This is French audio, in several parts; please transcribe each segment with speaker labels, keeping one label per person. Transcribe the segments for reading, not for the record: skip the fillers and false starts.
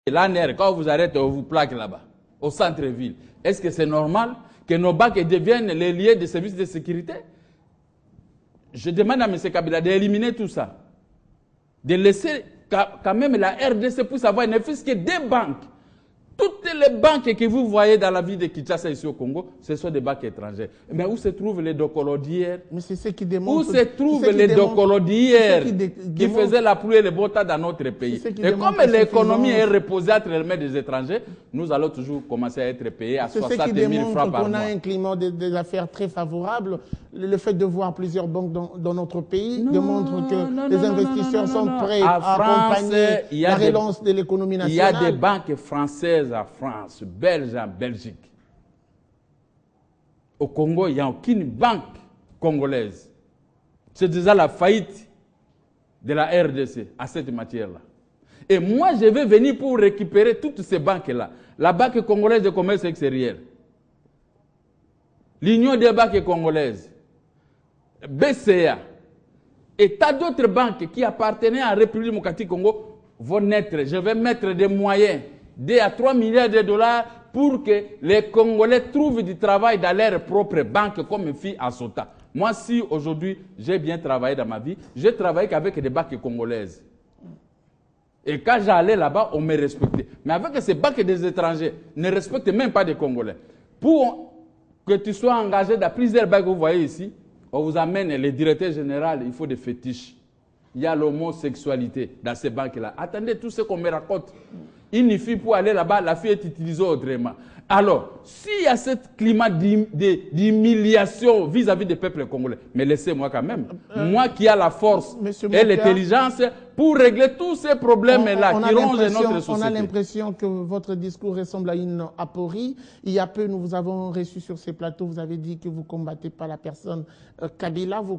Speaker 1: L'ANR, quand on vous arrête, on vous plaque là-bas, au centre-ville. Est-ce que c'est normal que nos banques deviennent les lieux des services de sécurité? Je demande à M. Kabila d'éliminer tout ça. De laisser quand même la RDC pour savoir, ne fût-ce que des banques. Toutes les banques que vous voyez dans la ville de Kinshasa ici au Congo, ce sont des banques étrangères. Mais où se trouvent les Dokolo d'hier?
Speaker 2: Mais c'est ce qui démontre.
Speaker 1: Où se trouvent les Dokolo d'hier qui faisaient la pluie et le beau temps dans notre pays? Et comme l'économie est reposée entre les mains des étrangers, nous allons toujours commencer à être payés à 60 000 francs par mois. C'est ce qui démontre
Speaker 2: qu'on a un climat des affaires très favorable. Le fait de voir plusieurs banques dans notre pays démontre que les investisseurs sont prêts à accompagner la relance de l'économie nationale.
Speaker 1: Il y a des banques françaises en France, belges en Belgique. Au Congo, il n'y a aucune banque congolaise. C'est déjà la faillite de la RDC à cette matière-là. Et moi, je vais venir pour récupérer toutes ces banques-là. La Banque congolaise de commerce extérieur, l'Union des banques congolaises, BCA et tas d'autres banques qui appartenaient à la République démocratique du Congo vont naître. Je vais mettre des moyens, 2 à 3 milliards de dollars pour que les Congolais trouvent du travail dans leur propre banque comme une fille à Sota. Moi, si aujourd'hui j'ai bien travaillé dans ma vie, j'ai travaillé qu'avec des banques congolaises. Et quand j'allais là-bas, on me respectait. Mais avec ces banques des étrangers, ne respectent même pas des Congolais. Pour que tu sois engagé dans plusieurs banques que vous voyez ici, on vous amène les directeurs généraux, il faut des fétiches. Il y a l'homosexualité dans ces banques-là. Attendez tout ce qu'on me raconte. Une fille pour aller là-bas, la fille est utilisée autrement. Alors, s'il y a ce climat d'humiliation vis-à-vis des peuples congolais, mais laissez-moi quand même, moi qui ai la force et l'intelligence pour régler tous ces problèmes-là qui rongent notre société.
Speaker 2: On a l'impression que votre discours ressemble à une aporie. Il y a peu, nous vous avons reçu sur ces plateaux, vous avez dit que vous ne combattez pas la personne Kabila, vous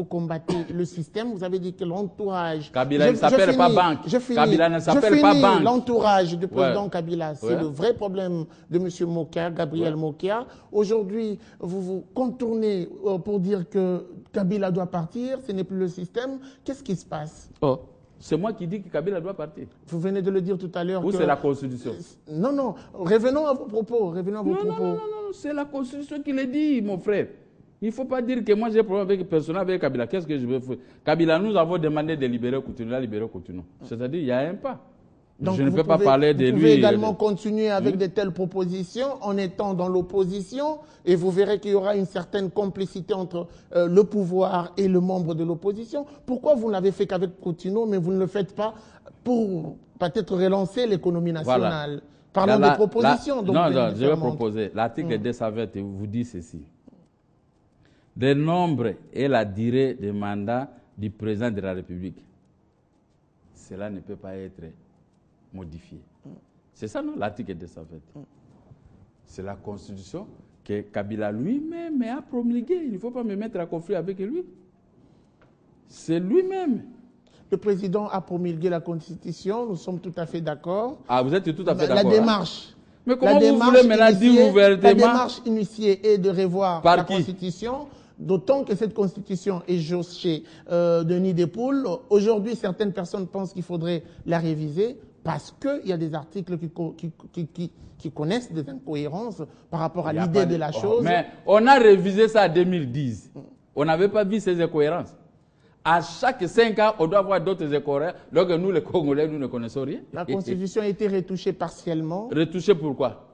Speaker 2: combattez le système. Vous avez dit que l'entourage...
Speaker 1: Kabila ne s'appelle pas banque. Kabila ne s'appelle pas banque.
Speaker 2: L'entourage du président Kabila, c'est le vrai problème de M. Mokia, Gabriel Mokia. Aujourd'hui, vous contournez pour dire que Kabila doit partir, ce n'est plus le système. Qu'est-ce qui se passe?
Speaker 1: C'est moi qui dis que Kabila doit partir.
Speaker 2: Vous venez de le dire tout à l'heure.
Speaker 1: Ou c'est la Constitution?
Speaker 2: Non, non. Revenons à vos propos.
Speaker 1: Non, c'est la Constitution qui le dit, mon frère. Il ne faut pas dire que moi j'ai problème avec personne, avec Kabila. Qu'est-ce que je veux faire? Kabila, nous avons demandé de libérer Coutounou, la libérer Coutounou. C'est-à-dire, il y a un pas.
Speaker 2: Donc
Speaker 1: je ne peux pas parler de lui.
Speaker 2: Vous pouvez également continuer avec de telles propositions en étant dans l'opposition et vous verrez qu'il y aura une certaine complicité entre le pouvoir et le membre de l'opposition. Pourquoi vous ne l'avez fait qu'avec Coutounou, mais vous ne le faites pas pour peut-être relancer l'économie nationale? Voilà. Parlons des propositions.
Speaker 1: Non, je vais proposer. L'article 220 vous dit ceci. Le nombre et la durée de mandat du président de la République, cela ne peut pas être modifié. C'est ça, non, l'article 220. C'est la Constitution que Kabila lui-même a promulguée. Il ne faut pas me mettre en conflit avec lui. C'est lui-même.
Speaker 2: Le président a promulgué la Constitution, nous sommes tout à fait d'accord.
Speaker 1: Ah, vous êtes tout à fait d'accord.
Speaker 2: La démarche.
Speaker 1: Mais comment vous voulez maintenant dire ouvertement?
Speaker 2: La démarche initiée est de revoir la Constitution. D'autant que cette Constitution est jauchée de nid des poules. Aujourd'hui, certaines personnes pensent qu'il faudrait la réviser parce qu'il y a des articles qui connaissent des incohérences par rapport à l'idée de la chose.
Speaker 1: Mais on a révisé ça en 2010. On n'avait pas vu ces incohérences. À chaque 5 ans, on doit avoir d'autres incohérences. Donc nous, les Congolais, nous ne connaissons rien.
Speaker 2: La Constitution a été retouchée partiellement.
Speaker 1: Retouchée pourquoi?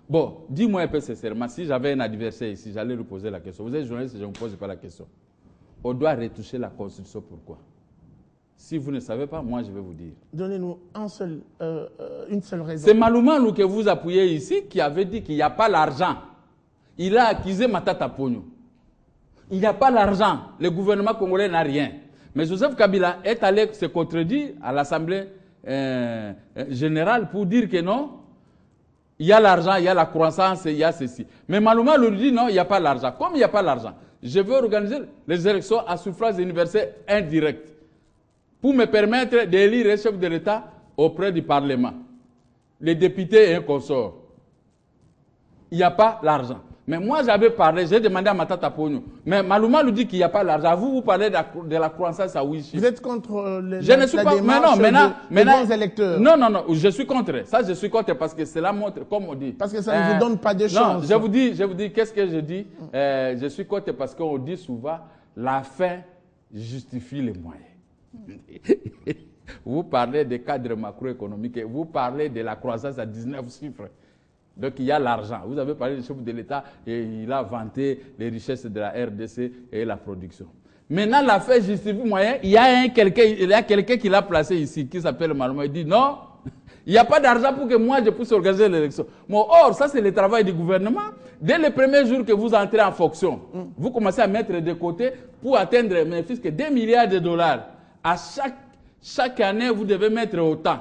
Speaker 1: Bon, dis-moi un peu sincèrement, si j'avais un adversaire ici, j'allais lui poser la question. Vous êtes journaliste, je ne vous pose pas la question. On doit retoucher la Constitution, pourquoi? Si vous ne savez pas, moi je vais vous dire.
Speaker 2: Donnez-nous une seule raison.
Speaker 1: C'est Maloumalou que vous appuyez ici qui avait dit qu'il n'y a pas l'argent. Il a accusé Matata Pogno. Il n'y a pas l'argent. Le gouvernement congolais n'a rien. Mais Joseph Kabila est allé se contredire à l'Assemblée générale pour dire que non, il y a l'argent, il y a la croissance, il y a ceci. Mais Maloumalou lui dit non, il n'y a pas l'argent. Comme il n'y a pas l'argent, je veux organiser les élections à suffrage universel indirect pour me permettre d'élire un chef de l'État auprès du Parlement, les députés et un consort. Il n'y a pas l'argent. Mais moi, j'avais parlé, j'ai demandé à Matata Pogno. Mais Malouma nous dit qu'il n'y a pas l'argent. Vous parlez de la croissance à 8 chiffres.
Speaker 2: Vous êtes contre
Speaker 1: Je ne suis pas, mais non, maintenant,
Speaker 2: des bons électeurs.
Speaker 1: Non, je suis contre. Ça, je suis contre parce que cela montre, comme on dit.
Speaker 2: Parce que ça ne vous donne pas de chance.
Speaker 1: Non, je vous dis, qu'est-ce que je dis? Je suis contre parce qu'on dit souvent, la fin justifie les moyens. Vous parlez des cadres macroéconomiques, vous parlez de la croissance à 19 chiffres. Donc il y a l'argent. Vous avez parlé du chef de l'État et il a vanté les richesses de la RDC et la production. Maintenant, l'affaire justifie moyen. Il y a quelqu'un qui l'a placé ici, qui s'appelle Malmo. Il dit non, il n'y a pas d'argent pour que moi je puisse organiser l'élection. Bon, or, ça c'est le travail du gouvernement. Dès le premier jour que vous entrez en fonction, vous commencez à mettre de côté pour atteindre, mes fils, que 2 milliards de dollars. À chaque année, vous devez mettre autant.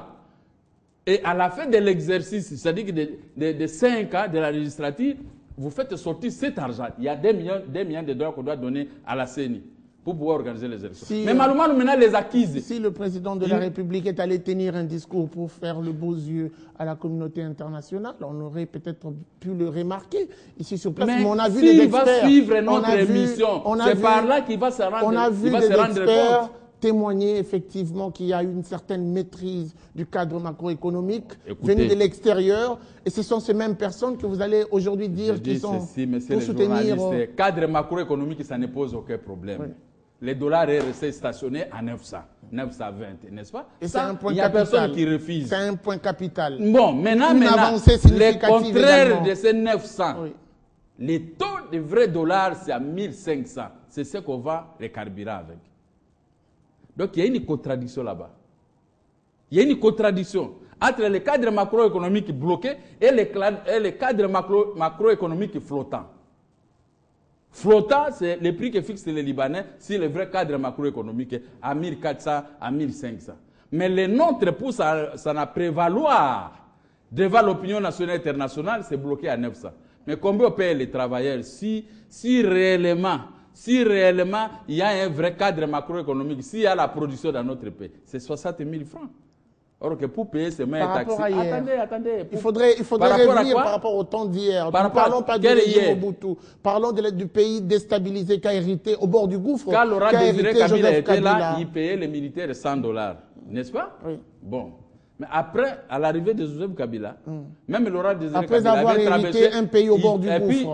Speaker 1: Et à la fin de l'exercice, c'est-à-dire que de 5 ans de la législature, vous faites sortir cet argent. Il y a 2 millions de dollars qu'on doit donner à la CENI pour pouvoir organiser les élections. Mais malheureusement, maintenant, les acquises.
Speaker 2: Si le président de la République est allé tenir un discours pour faire le beau yeux à la communauté internationale, on aurait peut-être pu le remarquer ici sur place. Mais on a vu des experts.
Speaker 1: Va suivre notre émission. C'est par là qu'il va se rendre compte.
Speaker 2: On a vu des experts témoigner effectivement qu'il y a une certaine maîtrise du cadre macroéconomique venu de l'extérieur. Et ce sont ces mêmes personnes que vous allez aujourd'hui dire qu'ils sont pour soutenir...
Speaker 1: Le cadre macroéconomique, ça ne pose aucun problème. Oui. Le dollar est resté stationné à 900, 920, n'est-ce pas?
Speaker 2: Et ça,
Speaker 1: il n'y a personne qui refuse.
Speaker 2: C'est un point capital.
Speaker 1: Bon, maintenant le contraire également de ces 900, le taux de vrai dollar, c'est à 1500. C'est ce qu'on va les carburants avec. Donc, il y a une contradiction là-bas. Il y a une contradiction entre les cadres macroéconomiques bloqués et les cadres macroéconomiques flottants. Flottant, c'est le prix que fixent les Libanais si le vrai cadre macroéconomique est à 1400, à 1500. Mais les nôtres, pour s'en prévaloir devant l'opinion nationale et internationale, c'est bloqué à 900. Mais combien on paye les travailleurs si réellement il y a un vrai cadre macroéconomique, s'il y a la production dans notre pays, c'est 60 000 francs. Or que pour payer ces mêmes taxes...
Speaker 2: Attendez. Il faudrait revenir par rapport au temps d'hier. Ne parlons pas du régime Mobutu. Parlons du pays déstabilisé qu'a hérité au bord du gouffre.
Speaker 1: Quand Laurent Désiré Kabila était là, il payait les militaires $100. N'est-ce pas?
Speaker 2: Oui.
Speaker 1: Bon. Mais après, à l'arrivée de Joseph Kabila, même Laurent Désiré
Speaker 2: Kabila avait hérité un pays au bord du gouffre.
Speaker 1: Puis,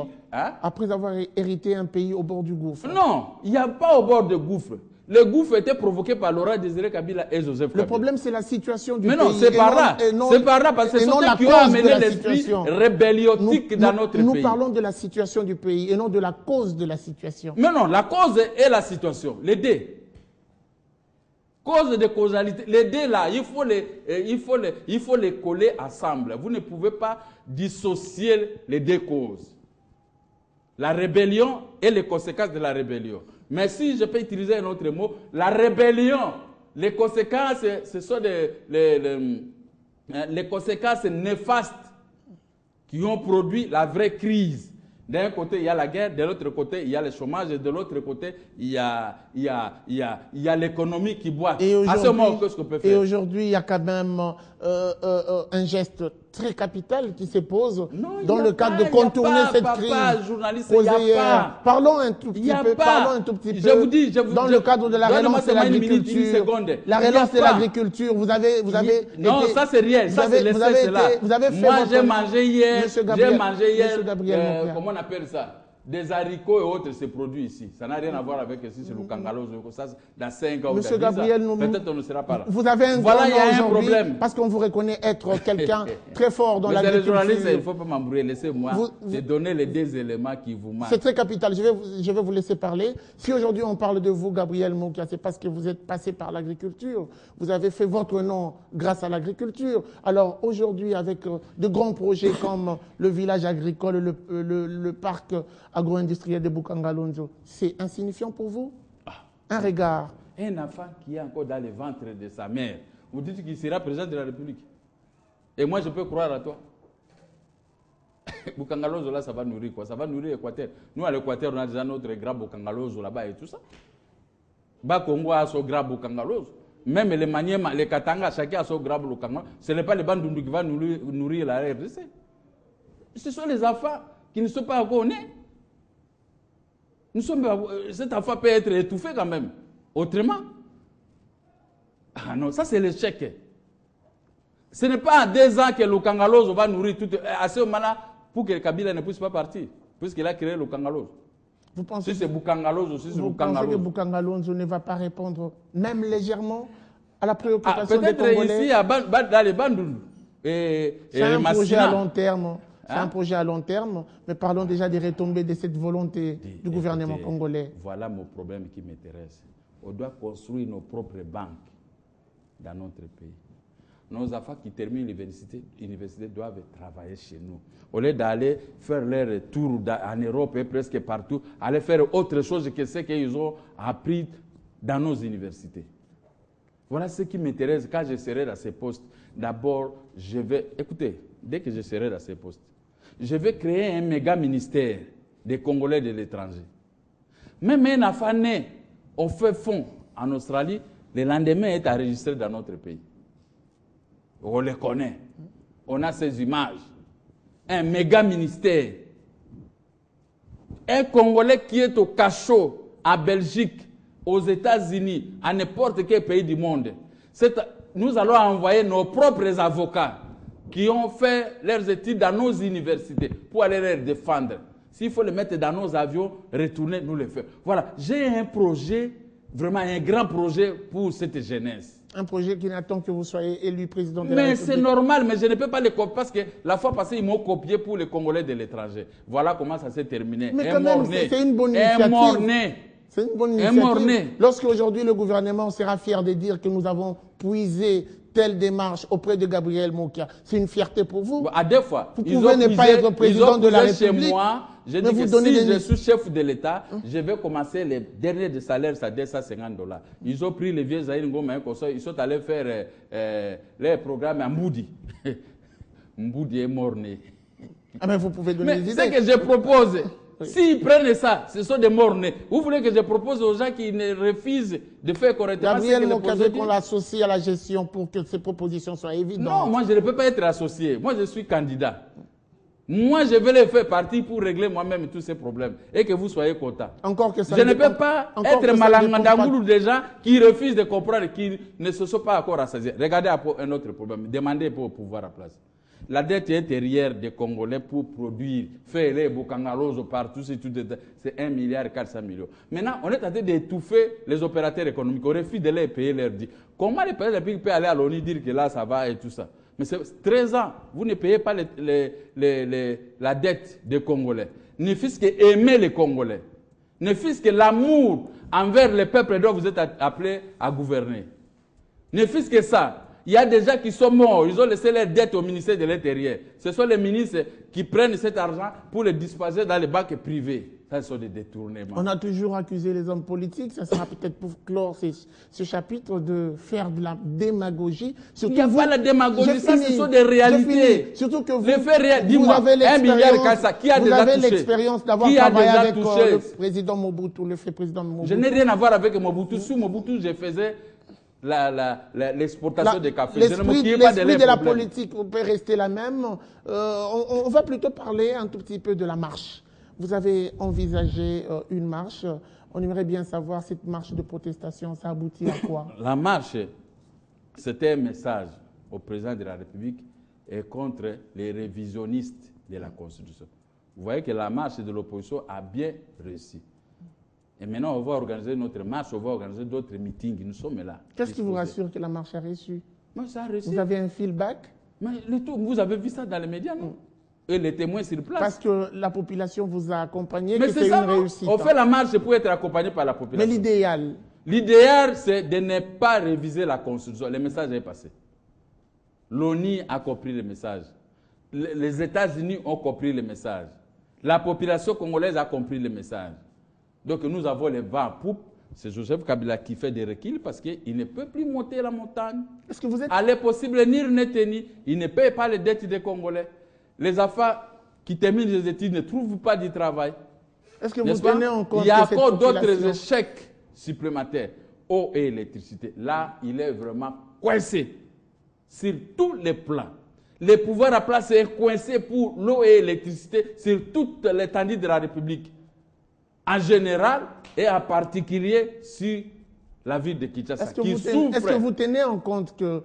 Speaker 2: après avoir hérité un pays au bord du gouffre.
Speaker 1: Non, il n'y a pas au bord du gouffre. Le gouffre était provoqué par Laurent Désiré Kabila et Joseph Kabila.
Speaker 2: Le problème, c'est la situation du pays.
Speaker 1: Mais non, c'est par là. C'est par là, parce que c'est eux qui ont amené l'esprit rébelliotique dans notre pays.
Speaker 2: Nous parlons de la situation du pays et non de la cause de la situation.
Speaker 1: Mais non, la cause est la situation. Les deux. Cause de causalité. Les deux là, il faut les coller ensemble. Vous ne pouvez pas dissocier les deux causes. La rébellion et les conséquences de la rébellion. Mais si je peux utiliser un autre mot, la rébellion, les conséquences, ce sont les conséquences néfastes qui ont produit la vraie crise. D'un côté, il y a la guerre, de l'autre côté, il y a le chômage, et de l'autre côté, il y a l'économie qui boite. À ce moment, qu'est-ce qu'on peut faire?
Speaker 2: Et aujourd'hui, il y a quand même un geste très capital qui se pose dans le cadre de contourner cette crise.
Speaker 1: Journaliste, il n'y a pas.
Speaker 2: Parlons un tout petit peu.
Speaker 1: Je vous dis,
Speaker 2: dans le cadre de la relance de l'agriculture. La relance de l'agriculture, vous avez
Speaker 1: non, ça c'est rien. Ça c'est laissé cela. Moi, j'ai mangé hier. Comment on appelle ça? Des haricots et autres se produisent ici. Ça n'a rien à voir avec ici, c'est le Kangalozo. Dans 5 ans,
Speaker 2: Monsieur Gabriel,
Speaker 1: peut-être on ne sera pas là.
Speaker 2: Vous avez un
Speaker 1: voilà, il y a un problème.
Speaker 2: Parce qu'on vous reconnaît être quelqu'un très fort dans l'agriculture.
Speaker 1: Les journalistes, il ne faut pas m'embrouiller. Laissez-moi te donner les deux éléments qui vous marquent.
Speaker 2: C'est très capital. Je vais vous laisser parler. Si aujourd'hui on parle de vous, Gabriel Moukia, c'est parce que vous êtes passé par l'agriculture. Vous avez fait votre nom grâce à l'agriculture. Alors aujourd'hui, avec de grands projets comme le village agricole, le parc agro-industriel de Bukangalonzo, c'est insignifiant pour vous? Un regard.
Speaker 1: Un enfant qui est encore dans le ventre de sa mère, vous dites qu'il sera président de la République. Et moi, je peux croire à toi. Bukangalonzo, là, ça va nourrir quoi? Ça va nourrir l'Équateur. Nous, à l'Équateur, on a déjà notre grand Bukangalonzo là-bas et tout ça. Bas Congo a son grand Bukangalonzo. Même les Maniema, les Katanga, chacun a son grand Bukangalonzo. Ce n'est pas les Bandundu qui vont nourrir la RDC. Ce sont les enfants qui ne sont pas encore nés. Cette affaire peut être étouffée quand même. Autrement. Ah non, ça c'est l'échec. Ce n'est pas à 2 ans que le Kangalozo va nourrir tout. À ce moment-là, pour que Kabila ne puisse pas partir, puisqu'il a créé le Kangalozo.
Speaker 2: Vous pensez
Speaker 1: si c'est Bukangalozo, aussi c'est
Speaker 2: Vous pensez que Bukangalozo ne va pas répondre, même légèrement, à la préoccupation des Congolais?
Speaker 1: Peut-être ici, dans les Bandundu.
Speaker 2: C'est un projet à long terme. C'est un projet à long terme, mais parlons déjà des retombées de cette volonté du gouvernement congolais.
Speaker 1: Voilà mon problème qui m'intéresse. On doit construire nos propres banques dans notre pays. Nos enfants qui terminent l'université doivent travailler chez nous. Au lieu d'aller faire leur tour en Europe et presque partout, aller faire autre chose que ce qu'ils ont appris dans nos universités. Voilà ce qui m'intéresse quand je serai dans ces postes. D'abord, écoutez, dès que je serai dans ces postes, je vais créer un méga ministère des Congolais de l'étranger. Même un enfant né au fait fond en Australie, le lendemain est enregistré dans notre pays. On les connaît. On a ces images. Un méga ministère. Un Congolais qui est au cachot, à Belgique, aux États-Unis, à n'importe quel pays du monde. Nous allons envoyer nos propres avocats qui ont fait leurs études dans nos universités pour aller les défendre. S'il faut les mettre dans nos avions, retourner, nous les faire. Voilà, j'ai un projet, vraiment un grand projet pour cette jeunesse.
Speaker 2: Un projet qui n'attend que vous soyez élu président de la République.
Speaker 1: Mais c'est normal, mais je ne peux pas le copier parce que la fois passée, ils m'ont copié pour les Congolais de l'étranger. Voilà comment ça s'est terminé.
Speaker 2: Mais quand même, c'est une bonne initiative.
Speaker 1: Un mort-né.
Speaker 2: C'est une bonne initiative. Lorsque aujourd'hui le gouvernement sera fier de dire que nous avons puisé telle démarche auprès de Gabriel Mokia, c'est une fierté pour vous.
Speaker 1: À deux fois.
Speaker 2: Vous pouvez ne pas être président de la République.
Speaker 1: Chez moi, je dis que si je suis chef de l'État, je vais commencer les derniers de salaire, c'est à $250. Ils ont pris les vieux Zahir Ngoma, ils sont allés faire les programmes à Mboudi. Mboudi est mort-né.
Speaker 2: Ah mais vous pouvez donner des idées.
Speaker 1: Ce que je propose, s'ils prennent ça, ce sont des morts-nés. Vous voulez que je propose aux gens qui ne refusent de faire correctement
Speaker 2: Gabriel Mokia veut qu'on l'associe à la gestion pour que ces propositions soient évidentes.
Speaker 1: Non, moi je ne peux pas être associé. Moi je suis candidat. Moi je vais les faire partie pour régler moi-même tous ces problèmes et que vous soyez contents.
Speaker 2: Encore que ça
Speaker 1: je ne peux pas être malangandagoulou des gens qui refusent de comprendre, qui ne se sont pas encore associés. Regardez un autre problème. Demandez pour pouvoir à place. La dette intérieure des Congolais pour produire, faire les Bukangalozo partout, c'est 1,4 milliard. Maintenant, on est en train d'étouffer les opérateurs économiques. On refuse de les payer leur dîme. Comment les pays peuvent aller à l'ONU dire que là, ça va et tout ça? Mais c'est 13 ans, vous ne payez pas la dette des Congolais. Ne fût-ce que aimer les Congolais. Ne fût-ce que l'amour envers le peuple dont vous êtes appelés à gouverner. Ne fût-ce que ça. Il y a des gens qui sont morts, ils ont laissé leurs dettes au ministère de l'Intérieur. Ce sont les ministres qui prennent cet argent pour le disposer dans les banques privées. Ça, ce sont des détournements.
Speaker 2: On a toujours accusé les hommes politiques, ça sera peut-être pour clore ce chapitre, de faire de la démagogie.
Speaker 1: Surtout il n'y a pas la démagogie, ça ce sont des réalités.
Speaker 2: Surtout que vous,
Speaker 1: dis-moi, 1 milliard Kassa, qui a déjà touché?
Speaker 2: Vous avez l'expérience d'avoir travaillé avec le président Mobutu, le fait président Mobutu.
Speaker 1: Je n'ai rien à voir avec Mobutu. Sous Mobutu, je faisais l'exportation de café. Je ne m'occupais pas
Speaker 2: l'esprit de la politique peut rester la même. On va plutôt parler un tout petit peu de la marche. Vous avez envisagé une marche. On aimerait bien savoir, cette marche de protestation, ça aboutit à quoi?
Speaker 1: La marche, c'était un message au président de la République et contre les révisionnistes de la Constitution. Vous voyez que la marche de l'opposition a bien réussi. Et maintenant, on va organiser notre marche, on va organiser d'autres meetings. Nous sommes là.
Speaker 2: Qu'est-ce qui vous rassure que la marche a réussi?
Speaker 1: Moi, ça a réussi.
Speaker 2: Vous avez un feedback?
Speaker 1: Mais vous avez vu ça dans les médias, non? Et les témoins sur place.
Speaker 2: Parce que la population vous a accompagné, que c'est une réussite.
Speaker 1: On fait la marche pour être accompagné par la population.
Speaker 2: Mais l'idéal?
Speaker 1: L'idéal, c'est de ne pas réviser la Constitution. Le message est passé. L'ONU a compris le message. Les États-Unis ont compris le message. La population congolaise a compris le message. Donc nous avons les vents en poupe. C'est Joseph Kabila qui fait des reculs parce qu'il ne peut plus monter la montagne.
Speaker 2: Est-ce que vous êtes...
Speaker 1: Aller possible, ni tenu. Il ne paye pas les dettes des Congolais. Les enfants qui terminent les études ne trouvent pas du travail.
Speaker 2: Est-ce que vous tenez en compte?
Speaker 1: Il y a encore d'autres échecs supplémentaires. Eau et électricité. Là, il est vraiment coincé sur tous les plans. Le pouvoir à place est coincé pour l'eau et l'électricité sur toute l'étendue de la République. En général et en particulier sur la ville de Kinshasa.
Speaker 2: Est-ce que vous tenez en compte que